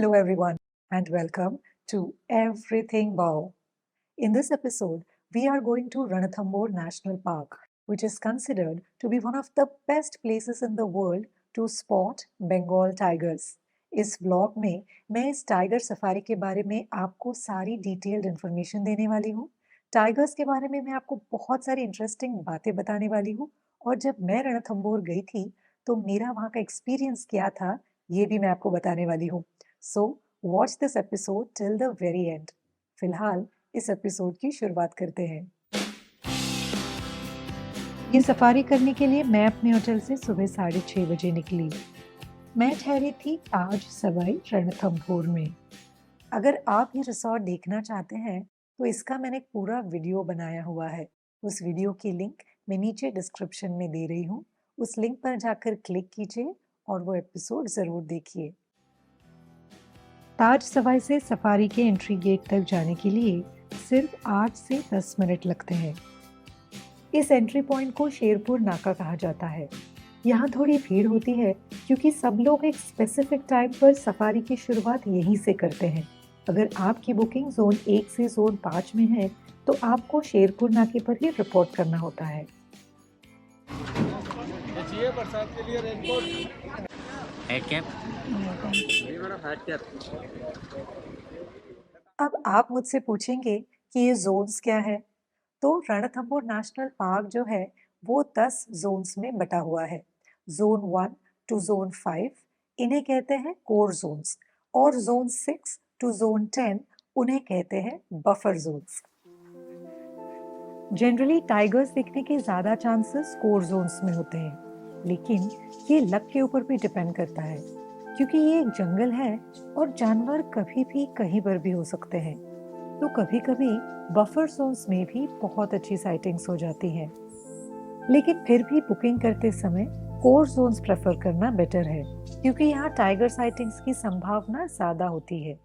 Hello, everyone, and welcome to Everything Wow. In this episode, we are going to Ranthambore National Park, which is considered to be one of the best places in the world to spot Bengal tigers. इस blog में मैं इस tiger safari के बारे में आपको सारी detailed information देने वाली हूँ। टाइगर्स के बारे में मैं आपको बहुत सारी इंटरेस्टिंग बातें बताने वाली हूँ और जब मैं रणथंबोर गई थी तो मेरा वहाँ का एक्सपीरियंस क्या था ये भी मैं आपको बताने वाली हूँ। So watch this episode till the very and. फिलहाल इस एपिसोड की शुरुआत करते हैं। ये सफारी करने के लिए मैं अपने होटल से सुबह 6:30 बजे निकली। मैं ठहरी थी ताज सवाई रणथंभोर में। अगर आप ये रिसॉर्ट देखना चाहते हैं तो इसका मैंने एक पूरा वीडियो बनाया हुआ है। उस वीडियो की लिंक मैं नीचे डिस्क्रिप्शन में दे रही हूँ। उस लिंक पर जाकर क्लिक कीजिए और वो एपिसोड ज़रूर देखिए। ताज सवाई से सफारी के एंट्री गेट तक जाने के लिए सिर्फ 8 से 10 मिनट लगते हैं। इस एंट्री पॉइंट को शेरपुर नाका कहा जाता है। यहाँ थोड़ी भीड़ होती है क्योंकि सब लोग एक स्पेसिफिक टाइम पर सफारी की शुरुआत यहीं से करते हैं। अगर आपकी बुकिंग जोन 1 से जोन 5 में है तो आपको शेरपुर नाके पर ही रिपोर्ट करना होता है। बरसात के लिए रेनकोट अब आप मुझसे पूछेंगे कि ये जोन्स क्या है? तो रणथंभोर नेशनल पार्क जो है वो 10 जोन्स में बटा हुआ है। जोन 1 टू जोन 5 इन्हें कहते हैं कोर जोन्स और जोन 6 टू जोन 10 उन्हें कहते हैं बफर जोन्स। जनरली टाइगर्स दिखने के ज्यादा चांसेस कोर जोन्स में होते हैं, लेकिन ये लक के ऊपर भी डिपेंड करता है क्योंकि ये एक जंगल है और जानवर कभी भी कहीं पर भी हो सकते हैं। तो कभी कभी बफर जोन्स में भी बहुत अच्छी साइटिंग्स हो जाती हैं, लेकिन फिर भी बुकिंग करते समय कोर जोन्स प्रेफर करना बेटर है क्योंकि यहाँ टाइगर साइटिंग्स की संभावना ज्यादा होती है।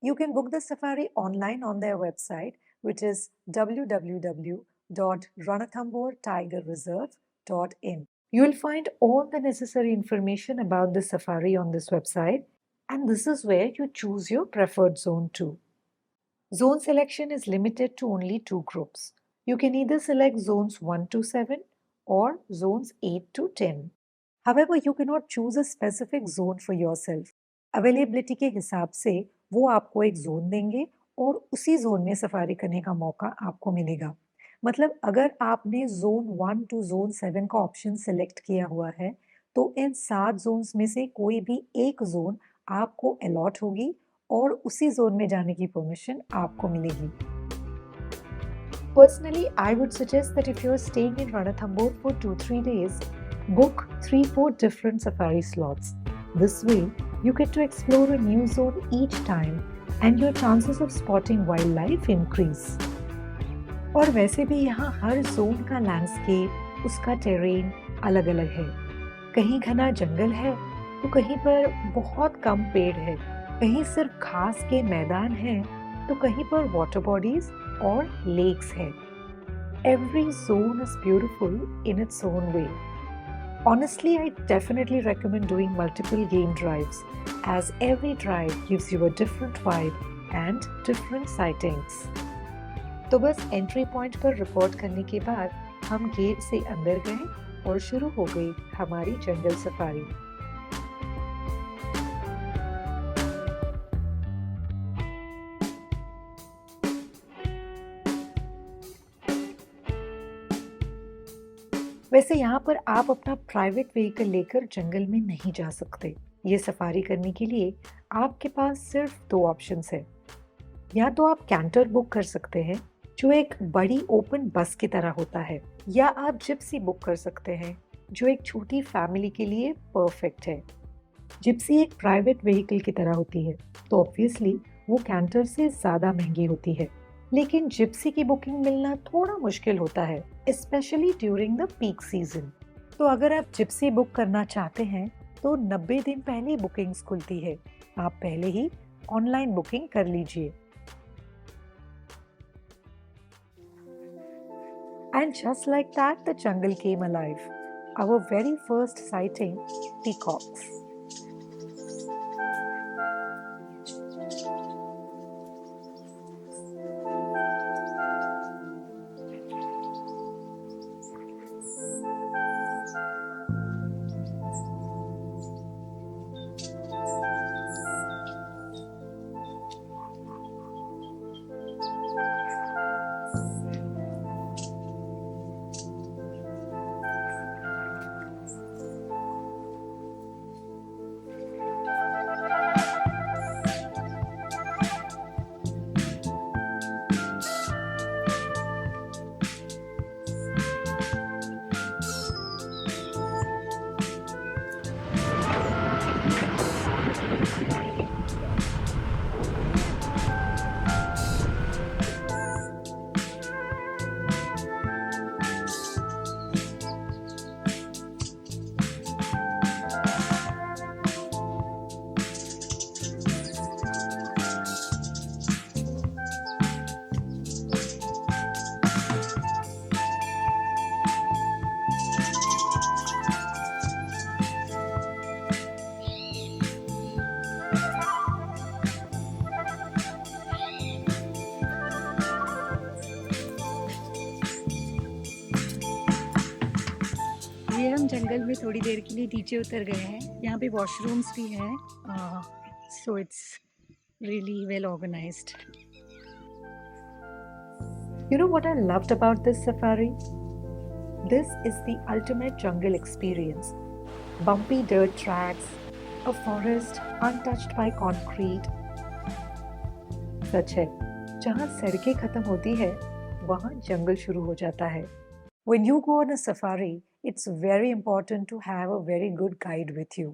You can book the safari online on their website, which is www.ranathambortigerreserve.in. You will find all the necessary information about the safari on this website, and this is where you choose your preferred zone too. Zone selection is limited to only 2 groups. You can either select zones 1 to 7 or zones 8 to 10. However, you cannot choose a specific zone for yourself. Availability के हिसाब से वो आपको एक zone देंगे और उसी zone में सफारी करने का मौका आपको मिलेगा। मतलब अगर आपने जोन 1 टू जोन 7 का ऑप्शन सेलेक्ट किया हुआ है तो इन 7 जोन्स में से कोई भी एक जोन आपको अलॉट होगी और उसी जोन में जाने की परमिशन आपको मिलेगी। Personally, I would suggest that if you're staying in Ranthambore for 2-3 days, book 3-4 different safari slots. This way, you get to explore a new zone each time and your chances of spotting wildlife increase. और वैसे भी यहाँ हर zone का landscape, उसका terrain अलग-अलग है। कहीं घना जंगल है तो कहीं पर बहुत कम पेड़ है, कहीं सिर्फ घास के मैदान हैं तो कहीं पर वाटर बॉडीज और लेक्स हैं। Every zone is beautiful in its own way. Honestly, I definitely recommend doing multiple game drives, as every drive gives you a different vibe and different sightings. तो बस एंट्री पॉइंट पर report करने के बाद हम gate से अंदर गए और शुरू हो गई हमारी जंगल सफारी। वैसे यहाँ पर आप अपना प्राइवेट व्हीकल लेकर जंगल में नहीं जा सकते। ये सफारी करने के लिए आपके पास सिर्फ 2 ऑप्शंस है। या तो आप कैंटर बुक कर सकते हैं जो एक बड़ी ओपन बस की तरह होता है, या आप जिप्सी बुक कर सकते हैं जो एक छोटी फैमिली के लिए परफेक्ट है। जिप्सी एक प्राइवेट व्हीकल की तरह होती है तो ऑब्वियसली वो कैंटर से ज़्यादा महंगी होती है, लेकिन जिप्सी की बुकिंग मिलना थोड़ा मुश्किल होता है, specially during the peak season. तो अगर आप जिप्सी बुक करना चाहते हैं तो 90 दिन पहले बुकिंग्स खुलती है। आप पहले ही ऑनलाइन बुकिंग कर लीजिए। And just like that, the jungle came alive. Our very first sighting, peacocks. जंगल में थोड़ी देर के लिए नीचे उतर गए हैं। यहाँ पे वॉशरूम्स भी हैं, so it's really well organised. You know what I loved about this safari? This is the ultimate jungle experience. Bumpy dirt tracks, a forest untouched by concrete. सच है, जहाँ सड़कें खत्म होती है, वहाँ जंगल शुरू हो जाता है. When you go on a safari, it's very important to have a very good guide with you.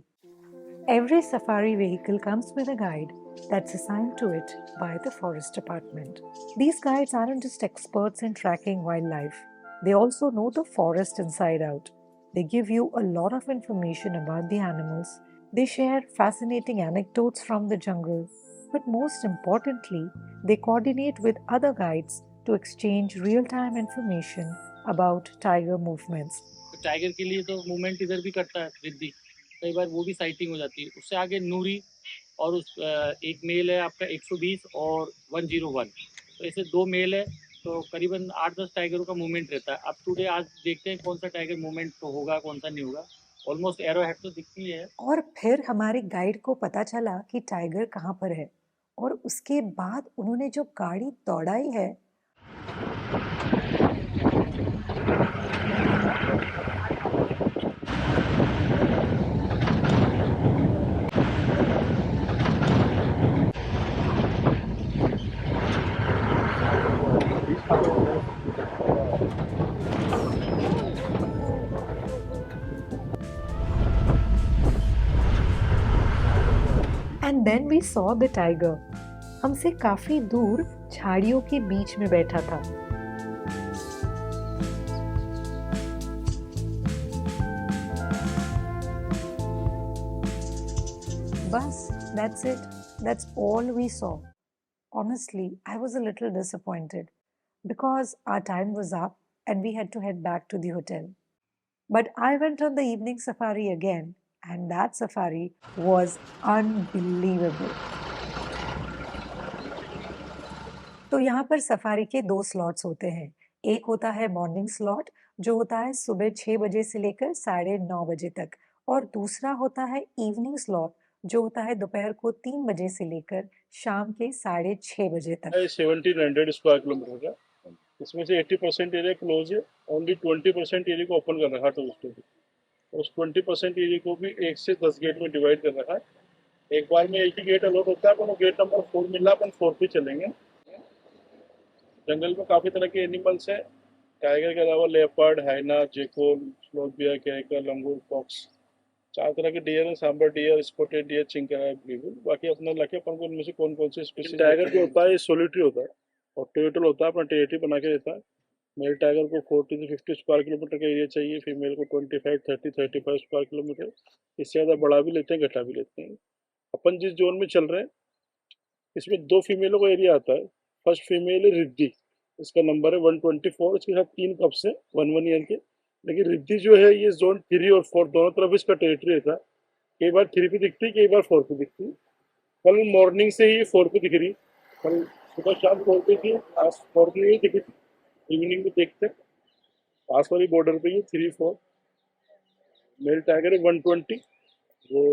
Every safari vehicle comes with a guide that's assigned to it by the forest department. These guides aren't just experts in tracking wildlife, they also know the forest inside out. They give you a lot of information about the animals, they share fascinating anecdotes from the jungle, but most importantly, they coordinate with other guides to exchange real time information about tiger movements. Tiger के लिए तो movement इधर भी करता है रिद्धि, कई बार वो भी साइटिंग हो जाती है। उससे आगे नूरी और उस एक मेल है आपका 120 और 101, तो ऐसे 2 मेल है, तो करीबन 8-10 टाइगरों का मूवमेंट रहता है। अब टुडे आज देखते हैं कौन सा टाइगर मूवमेंट तो होगा, कौन सा नहीं होगा। ऑलमोस्ट एरो हेड तो दिखती है। और फिर हमारे गाइड को पता चला कि टाइगर कहाँ पर है, और उसके बाद उन्होंने जो गाड़ी दौड़ाई है, and then we saw the tiger. हमसे काफी दूर झाड़ियों के बीच में बैठा था. बस, that's it. That's all we saw. Honestly, I was a little disappointed because our time was up and we had to head back to the hotel. But I went on the evening safari again, and that safari was unbelievable. तो यहाँ पर safari के 2 slots होते हैं. एक होता है morning slot, जो होता है सुबह 6 बजे से लेकर 9:30 बजे तक, और दूसरा होता है इवनिंग स्लॉट, जो होता है दोपहर को 3 बजे से लेकर शाम के 6:30 बजे तक. 1700 स्क्वायर किलोमीटर का, इसमें से 80% एरिया क्लोज है, ओनली 20% एरिया को ओपन कर रखा है टूरिस्ट के. उस 20% एरिया को भी 1 से 10 गेट में डिवाइड कर रखा है. एक बार में एक ही गेट अलॉट होता है, अपन गेट नंबर 4 मिला, अपन 4 पे चलेंगे. जंगल में काफ़ी तरह के एनिमल्स हैं. टाइगर के अलावा leopard, hyena, jackal, sloth bear, caracal, langur, fox, 4 तरह के डियर हैं. Sambar deer, spotted deer, chinkara, blue. बाकी अपना लगे अपन को उनमें से कौन कौन से स्पीशीज. टाइगर जो होता है ये सोलिटरी होता है और टेरिटल होता है, अपना टेरिटरी बना के देता है. मेल टाइगर को 40 से 50 स्क्वायर किलोमीटर का एरिया चाहिए, फीमेल को 25, 30, 35 स्क्वायर किलोमीटर. इससे ज़्यादा बढ़ा भी लेते हैं, घटा भी लेते हैं. अपन जिस जोन में चल रहे हैं इसमें 2 फीमेलों का एरिया आता है. फर्स्ट फीमेल है रिद्धि, इसका नंबर है 124. इसके साथ 3 कप्स हैं 1 ईयर के. लेकिन रिद्धि जो है ये जोन 3 और 4 दोनों तरफ इसका टेरिटरी रहता है. कई बार 3 पे दिखती है, कई बार 4 पे दिखती है. कल मॉर्निंग से ही 4 पे दिख रही, कल सुबह शाम 4 पे थी, आज 4 पे ही दिखी. इवनिंग में देखते हैं पास वाली बॉर्डर पे ये 3-4. मेल टाइगर है 120, वो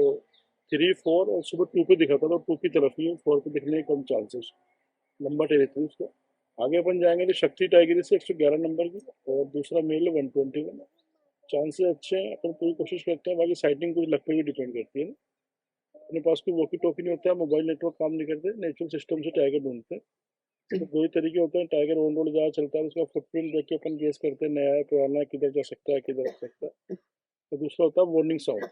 3-4 और सुबह 2 पे दिखा था, तो 2 की तरफ ही है. 4 पे दिखने के कम चांसेस. लंबा टेरिटरी उसका. आगे अपन जाएंगे तो शक्ति टाइगर से 111 नंबर की, और दूसरा मेल है 121. चांसेस अच्छे हैं, अपन पूरी कोशिश करते हैं. बाकी साइटिंग कुछ लक पे भी डिपेंड करती है ना. अपने पास कोई वॉकी टॉकी नहीं होता है, मोबाइल नेटवर्क काम नहीं करते, नेचुरल सिस्टम से टाइगर ढूंढते हैं. तो 2 ही तरीके होते हैं. टाइगर ऑन रोड ज़्यादा चलता है, उसका फुटप्रिंट देख के अपन गेस करते हैं नया है पुराना है, किधर जा सकता है किधर आ सकता है. तो दूसरा होता है वार्निंग साउंड,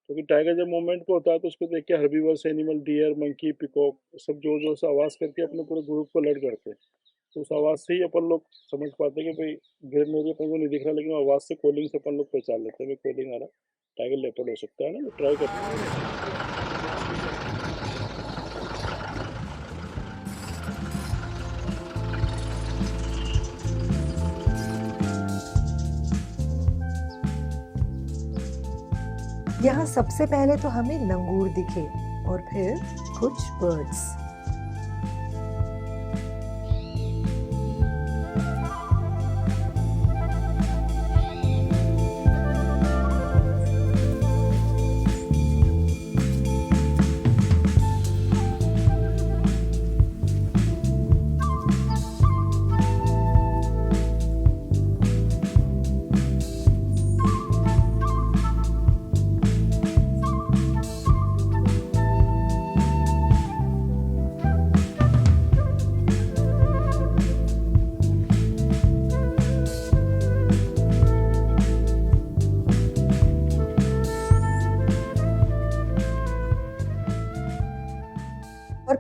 क्योंकि टाइगर जब मूवमेंट पे होता है तो उसको देख के herbivores animal, deer, monkey, peacock, सब जोर जोर से आवाज़ करके अपने पूरे ग्रुप को अलर्ट करते हैं. तो उस आवाज़ से ही अपन लोग समझ पाते हैं कि भाई ग्रेन एरिया अपन को नहीं दिख रहा, लेकिन आवाज़ से कॉलिंग से अपन लोग पहचान लेते हैं भाई कॉलिंग आ रहा, टाइगर लेपर्ड हो सकता है ना. ट्राई करते हैं. यहाँ सबसे पहले तो हमें लंगूर दिखे और फिर कुछ बर्ड्स.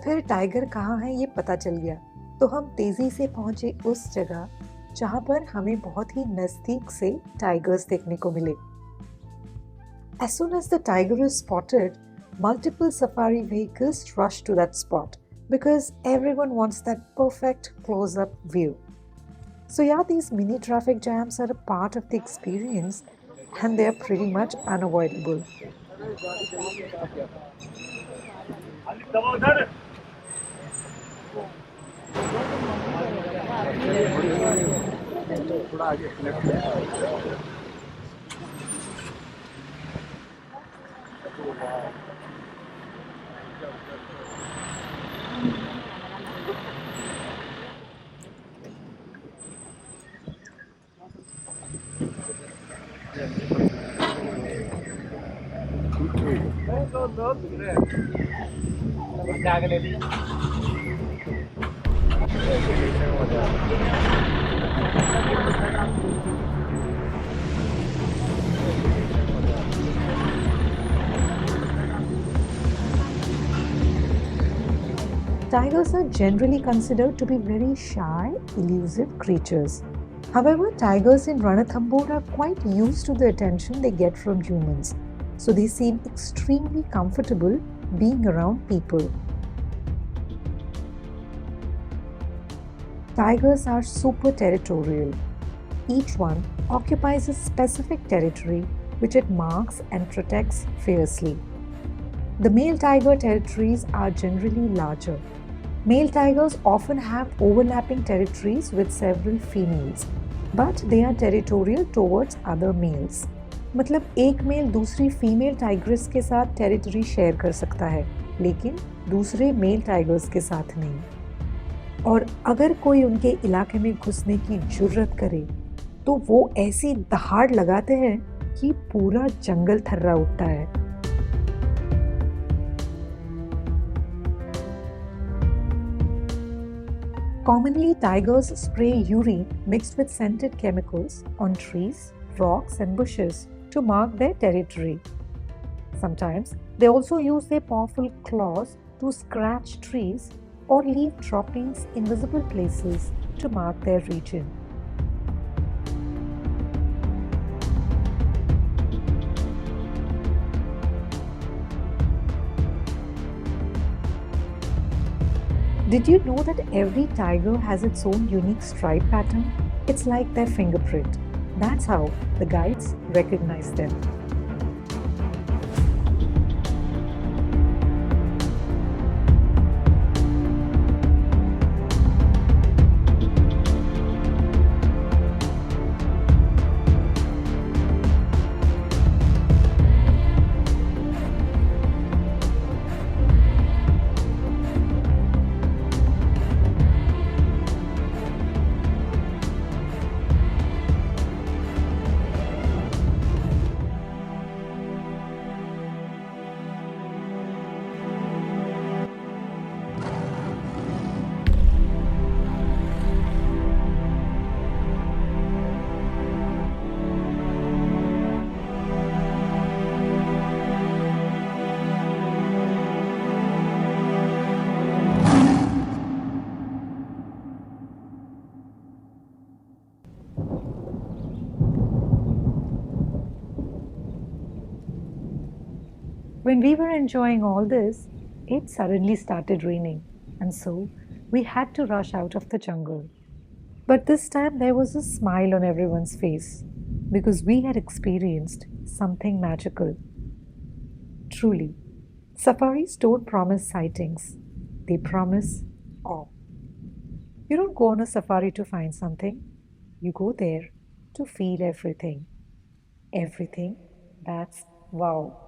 फिर टाइगर कहाँ है ये पता चल गया, तो हम तेजी से पहुंचे उस जगह जहां पर हमें बहुत ही नजदीक से टाइगर्स देखने को मिले। As soon as the tiger is spotted, multiple safari vehicles rush to that spot because everyone wants that perfect close-up view. So yeah, these mini traffic jams are a part of the experience and they are pretty much unavoidable. Tigers are generally considered to be very shy, elusive creatures. However, tigers in Ranthambore are quite used to the attention they get from humans, so they seem extremely comfortable being around people. Tigers are super territorial. Each one occupies a specific territory which it marks and protects fiercely. The male tiger territories are generally larger. Male tigers often have overlapping territories with several females, but they are territorial towards other males. मतलब एक mail दूसरी female tigress के साथ territory share कर सकता है, लेकिन दूसरे मेल टाइगर्स के साथ नहीं। और अगर कोई उनके इलाके में घुसने की जुर्रत करे, तो वो ऐसी दहाड़ लगाते हैं कि पूरा जंगल थर्रा उठता है। Commonly, tigers spray urine mixed with scented chemicals on trees, rocks, and bushes to mark their territory. Sometimes, they also use their powerful claws to scratch trees or leave droppings in visible places to mark their region. Did you know that every tiger has its own unique stripe pattern? It's like their fingerprint. That's how the guides recognize them. When we were enjoying all this, it suddenly started raining, and so we had to rush out of the jungle. But this time there was a smile on everyone's face because we had experienced something magical. Truly, safaris don't promise sightings, they promise awe. You don't go on a safari to find something, you go there to feel everything. Everything that's wow.